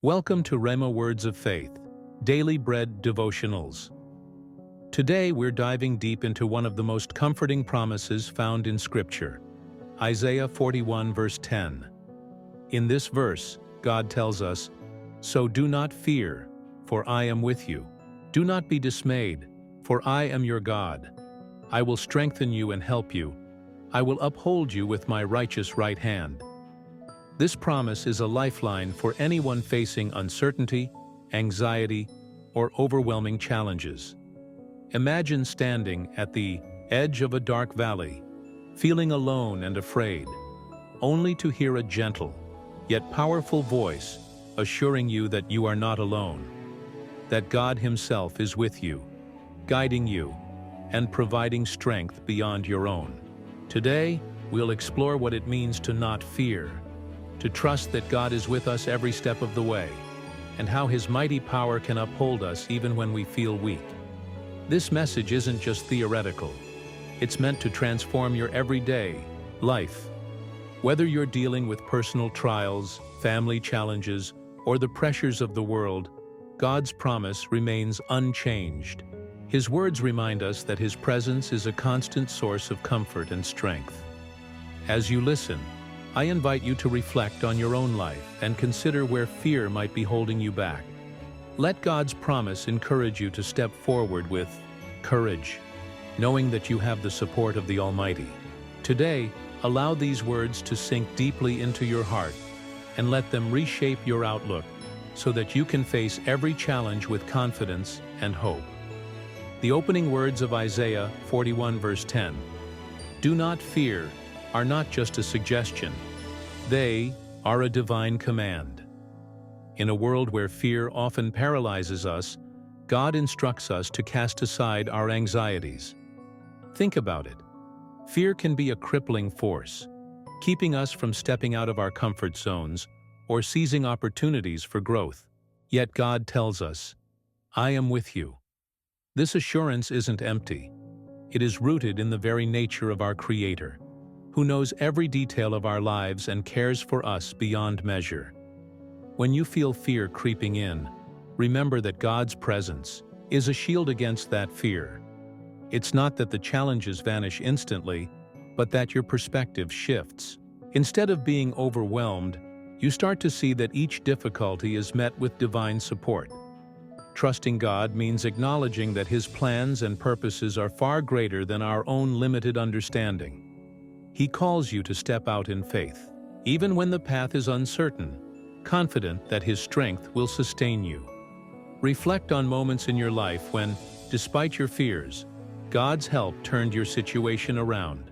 Welcome to Rhema Words of Faith, Daily Bread Devotionals. Today we're diving deep into one of the most comforting promises found in Scripture, Isaiah 41 verse 10. In this verse, God tells us, "So do not fear, for I am with you. Do not be dismayed, for I am your God. I will strengthen you and help you. I will uphold you with my righteous right hand." This promise is a lifeline for anyone facing uncertainty, anxiety, or overwhelming challenges. Imagine standing at the edge of a dark valley, feeling alone and afraid, only to hear a gentle, yet powerful voice assuring you that you are not alone, that God Himself is with you, guiding you, and providing strength beyond your own. Today, we'll explore what it means to not fear, to trust that God is with us every step of the way, and how His mighty power can uphold us even when we feel weak. This message isn't just theoretical. It's meant to transform your everyday life. Whether you're dealing with personal trials, family challenges, or the pressures of the world, God's promise remains unchanged. His words remind us that His presence is a constant source of comfort and strength. As you listen, I invite you to reflect on your own life and consider where fear might be holding you back. Let God's promise encourage you to step forward with courage, knowing that you have the support of the Almighty. Today, allow these words to sink deeply into your heart and let them reshape your outlook so that you can face every challenge with confidence and hope. The opening words of Isaiah 41 verse 10, "Do not fear," are not just a suggestion. They are a divine command. In a world where fear often paralyzes us, God instructs us to cast aside our anxieties. Think about it. Fear can be a crippling force, keeping us from stepping out of our comfort zones or seizing opportunities for growth. Yet God tells us, "I am with you." This assurance isn't empty. It is rooted in the very nature of our Creator, who knows every detail of our lives and cares for us beyond measure. When you feel fear creeping in, remember that God's presence is a shield against that fear. It's not that the challenges vanish instantly, but that your perspective shifts. Instead of being overwhelmed, you start to see that each difficulty is met with divine support. Trusting God means acknowledging that His plans and purposes are far greater than our own limited understanding. He calls you to step out in faith, even when the path is uncertain, confident that His strength will sustain you. Reflect on moments in your life when, despite your fears, God's help turned your situation around.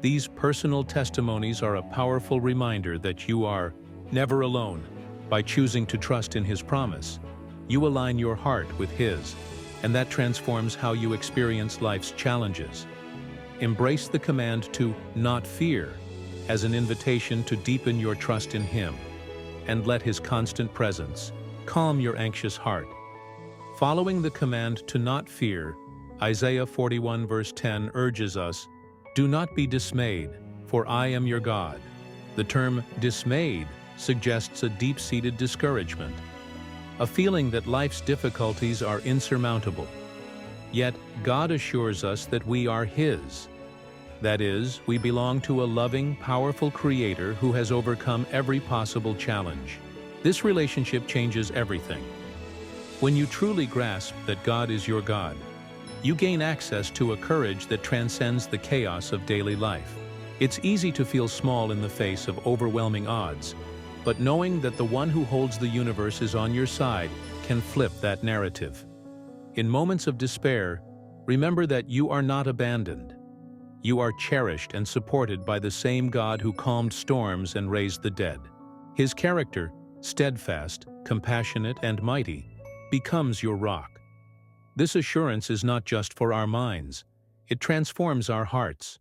These personal testimonies are a powerful reminder that you are never alone. By choosing to trust in His promise, you align your heart with His, and that transforms how you experience life's challenges. Embrace the command to not fear as an invitation to deepen your trust in Him, and let His constant presence calm your anxious heart. Following the command to not fear, Isaiah 41 verse 10 urges us, "Do not be dismayed, for I am your God." The term dismayed suggests a deep-seated discouragement, a feeling that life's difficulties are insurmountable. Yet, God assures us that we are His. That is, we belong to a loving, powerful Creator who has overcome every possible challenge. This relationship changes everything. When you truly grasp that God is your God, you gain access to a courage that transcends the chaos of daily life. It's easy to feel small in the face of overwhelming odds, but knowing that the one who holds the universe is on your side can flip that narrative. In moments of despair, remember that you are not abandoned. You are cherished and supported by the same God who calmed storms and raised the dead. His character, steadfast, compassionate, and mighty, becomes your rock. This assurance is not just for our minds, it transforms our hearts.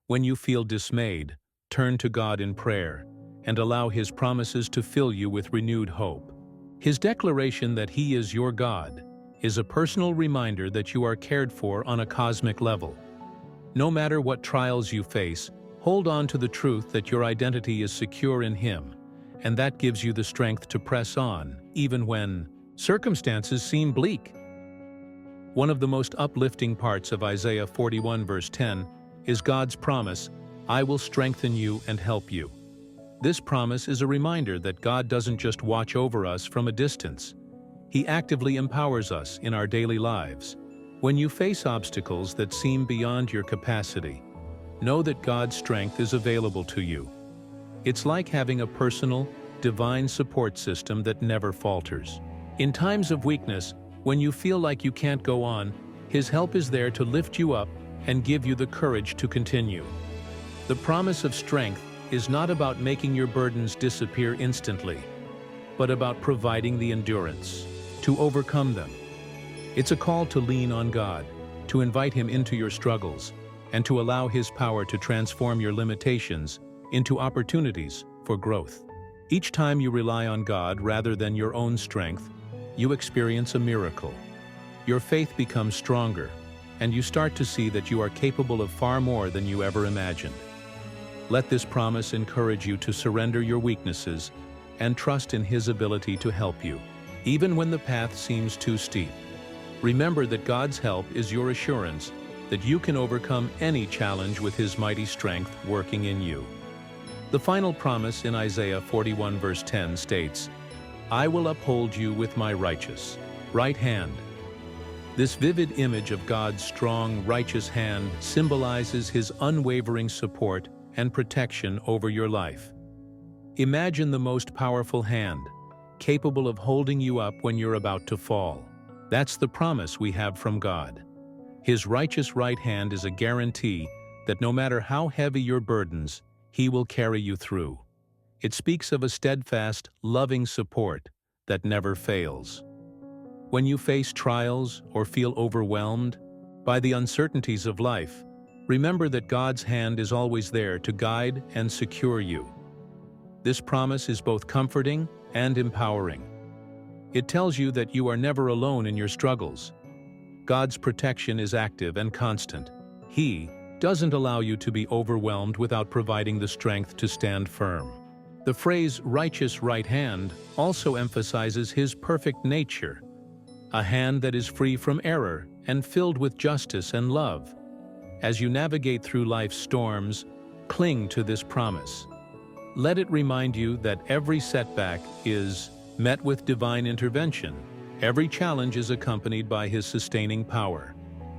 When you feel dismayed, turn to God in prayer and allow His promises to fill you with renewed hope. His declaration that He is your God is a personal reminder that you are cared for on a cosmic level. No matter what trials you face, hold on to the truth that your identity is secure in Him, and that gives you the strength to press on, even when circumstances seem bleak. One of the most uplifting parts of Isaiah 41 verse 10 is God's promise, "I will strengthen you and help you." This promise is a reminder that God doesn't just watch over us from a distance. He actively empowers us in our daily lives. When you face obstacles that seem beyond your capacity, know that God's strength is available to you. It's like having a personal, divine support system that never falters. In times of weakness, when you feel like you can't go on, His help is there to lift you up and give you the courage to continue. The promise of strength is not about making your burdens disappear instantly, but about providing the endurance to overcome them. It's a call to lean on God, to invite Him into your struggles, and to allow His power to transform your limitations into opportunities for growth. Each time you rely on God rather than your own strength, you experience a miracle. Your faith becomes stronger, and you start to see that you are capable of far more than you ever imagined. Let this promise encourage you to surrender your weaknesses and trust in His ability to help you, even when the path seems too steep. Remember that God's help is your assurance that you can overcome any challenge with His mighty strength working in you. The final promise in Isaiah 41 verse 10 states, "I will uphold you with my righteous right hand." This vivid image of God's strong, righteous hand symbolizes His unwavering support and protection over your life. Imagine the most powerful hand, capable of holding you up when you're about to fall. That's the promise we have from God. His righteous right hand is a guarantee that no matter how heavy your burdens, He will carry you through. It speaks of a steadfast, loving support that never fails. When you face trials or feel overwhelmed by the uncertainties of life, remember that God's hand is always there to guide and secure you. This promise is both comforting and empowering. It tells you that you are never alone in your struggles. God's protection is active and constant. He doesn't allow you to be overwhelmed without providing the strength to stand firm. The phrase righteous right hand also emphasizes His perfect nature, a hand that is free from error and filled with justice and love. As you navigate through life's storms, cling to this promise. Let it remind you that every setback is met with divine intervention, every challenge is accompanied by His sustaining power,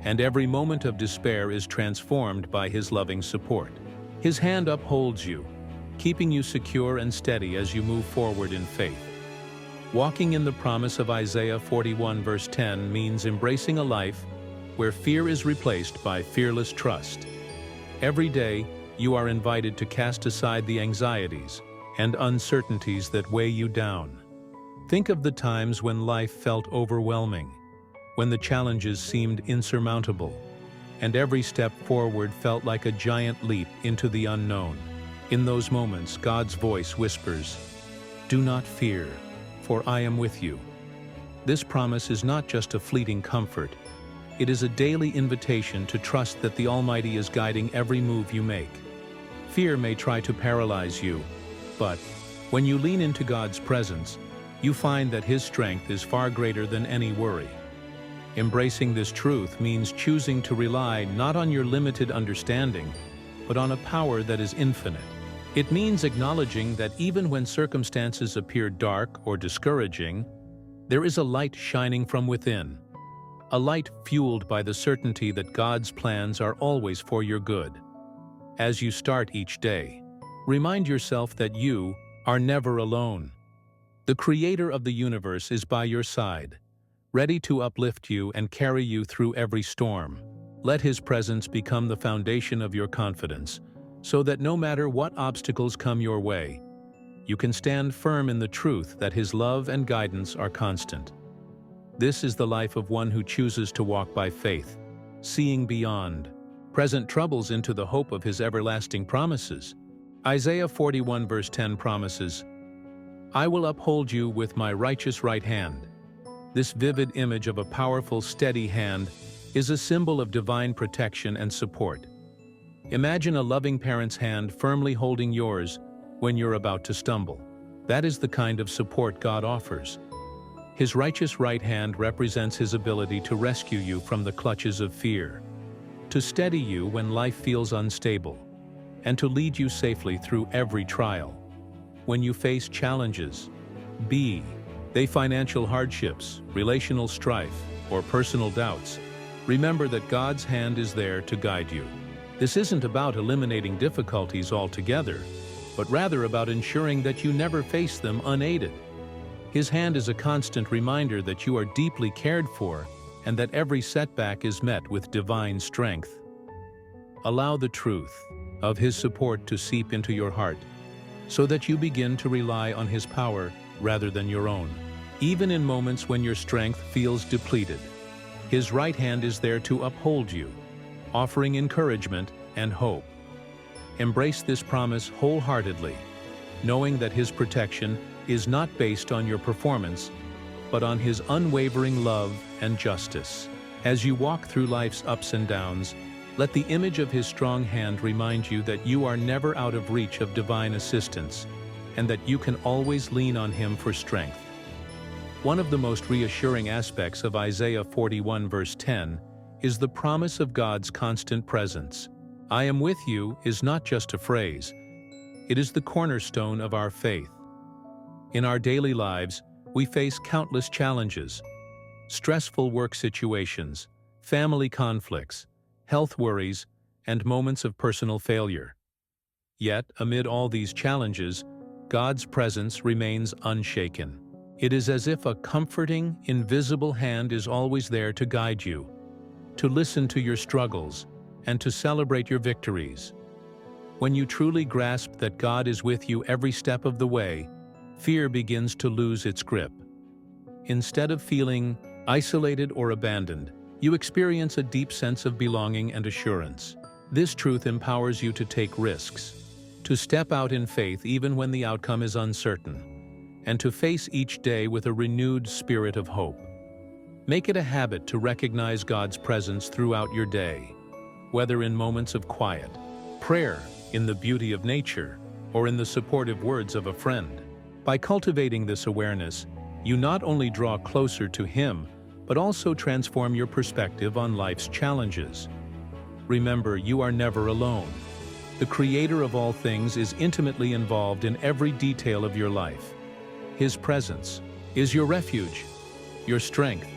and every moment of despair is transformed by His loving support. His hand upholds you, keeping you secure and steady as you move forward in faith. Walking in the promise of Isaiah 41 verse 10 means embracing a life where fear is replaced by fearless trust. Every day, you are invited to cast aside the anxieties and uncertainties that weigh you down. Think of the times when life felt overwhelming, when the challenges seemed insurmountable, and every step forward felt like a giant leap into the unknown. In those moments, God's voice whispers, "Do not fear, for I am with you." This promise is not just a fleeting comfort. It is a daily invitation to trust that the Almighty is guiding every move you make. Fear may try to paralyze you, but when you lean into God's presence, you find that His strength is far greater than any worry. Embracing this truth means choosing to rely not on your limited understanding, but on a power that is infinite. It means acknowledging that even when circumstances appear dark or discouraging, there is a light shining from within, a light fueled by the certainty that God's plans are always for your good. As you start each day, remind yourself that you are never alone. The Creator of the universe is by your side, ready to uplift you and carry you through every storm. Let His presence become the foundation of your confidence, so that no matter what obstacles come your way, you can stand firm in the truth that His love and guidance are constant. This is the life of one who chooses to walk by faith, seeing beyond present troubles into the hope of His everlasting promises. Isaiah 41 verse 10 promises, "I will uphold you with my righteous right hand." This vivid image of a powerful, steady hand is a symbol of divine protection and support. Imagine a loving parent's hand firmly holding yours when you're about to stumble. That is the kind of support God offers. His righteous right hand represents His ability to rescue you from the clutches of fear, to steady you when life feels unstable, and to lead you safely through every trial. When you face challenges, be they financial hardships, relational strife, or personal doubts, remember that God's hand is there to guide you. This isn't about eliminating difficulties altogether, but rather about ensuring that you never face them unaided. His hand is a constant reminder that you are deeply cared for and that every setback is met with divine strength. Allow the truth of His support to seep into your heart, so that you begin to rely on His power rather than your own. Even in moments when your strength feels depleted, His right hand is there to uphold you, offering encouragement and hope. Embrace this promise wholeheartedly, knowing that His protection is not based on your performance, but on His unwavering love and justice. As you walk through life's ups and downs, let the image of His strong hand remind you that you are never out of reach of divine assistance, and that you can always lean on Him for strength. One of the most reassuring aspects of Isaiah 41 verse 10 is the promise of God's constant presence. "I am with you" is not just a phrase. It is the cornerstone of our faith. In our daily lives, we face countless challenges: stressful work situations, family conflicts, health worries, and moments of personal failure. Yet, amid all these challenges, God's presence remains unshaken. It is as if a comforting, invisible hand is always there to guide you, to listen to your struggles, and to celebrate your victories. When you truly grasp that God is with you every step of the way, fear begins to lose its grip. Instead of feeling isolated or abandoned, you experience a deep sense of belonging and assurance. This truth empowers you to take risks, to step out in faith even when the outcome is uncertain, and to face each day with a renewed spirit of hope. Make it a habit to recognize God's presence throughout your day, whether in moments of quiet, prayer, in the beauty of nature, or in the supportive words of a friend. By cultivating this awareness, you not only draw closer to Him, but also transform your perspective on life's challenges. Remember, you are never alone. The Creator of all things is intimately involved in every detail of your life. His presence is your refuge, your strength,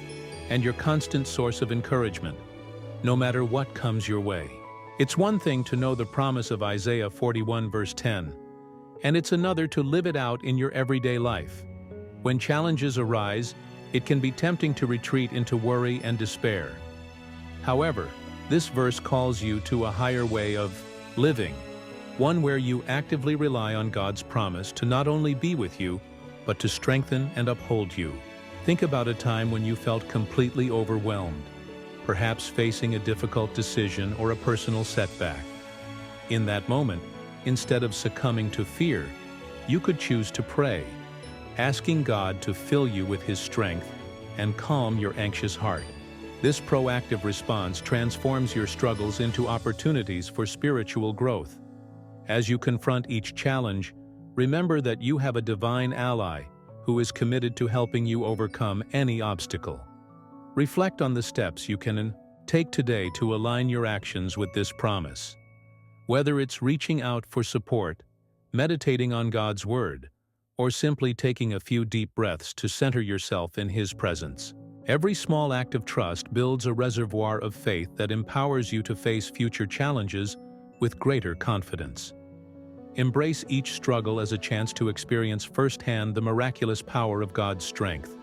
and your constant source of encouragement, no matter what comes your way. It's one thing to know the promise of Isaiah 41 verse 10, and it's another to live it out in your everyday life. When challenges arise, it can be tempting to retreat into worry and despair. However, this verse calls you to a higher way of living, one where you actively rely on God's promise to not only be with you, but to strengthen and uphold you. Think about a time when you felt completely overwhelmed, perhaps facing a difficult decision or a personal setback. In that moment, instead of succumbing to fear, you could choose to pray, asking God to fill you with His strength and calm your anxious heart. This proactive response transforms your struggles into opportunities for spiritual growth. As you confront each challenge, remember that you have a divine ally who is committed to helping you overcome any obstacle. Reflect on the steps you can take today to align your actions with this promise. Whether it's reaching out for support, meditating on God's Word, or simply taking a few deep breaths to center yourself in His presence. Every small act of trust builds a reservoir of faith that empowers you to face future challenges with greater confidence. Embrace each struggle as a chance to experience firsthand the miraculous power of God's strength,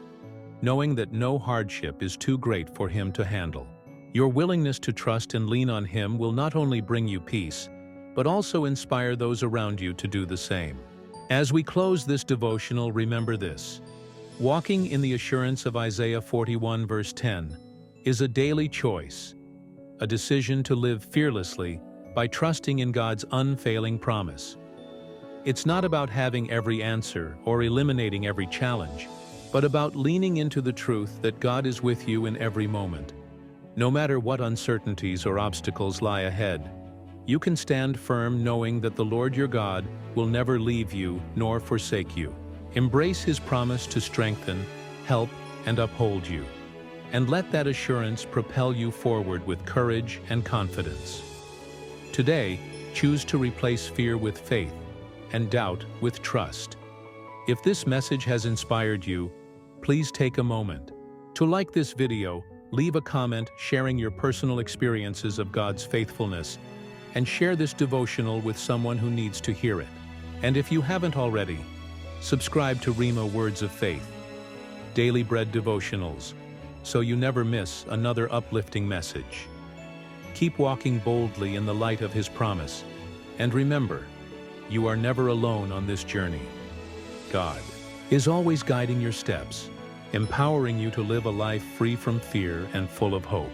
knowing that no hardship is too great for Him to handle. Your willingness to trust and lean on Him will not only bring you peace, but also inspire those around you to do the same. As we close this devotional, remember this: walking in the assurance of Isaiah 41 verse 10 is a daily choice, a decision to live fearlessly by trusting in God's unfailing promise. It's not about having every answer or eliminating every challenge, but about leaning into the truth that God is with you in every moment. No matter what uncertainties or obstacles lie ahead, you can stand firm knowing that the Lord your God will never leave you nor forsake you. Embrace His promise to strengthen, help, and uphold you. And let that assurance propel you forward with courage and confidence. Today, choose to replace fear with faith and doubt with trust. If this message has inspired you, please take a moment to like this video, leave a comment sharing your personal experiences of God's faithfulness, and share this devotional with someone who needs to hear it. And if you haven't already, subscribe to Rhema Words of Faith, Daily Bread Devotionals, so you never miss another uplifting message. Keep walking boldly in the light of His promise, and remember, you are never alone on this journey. God is always guiding your steps, empowering you to live a life free from fear and full of hope.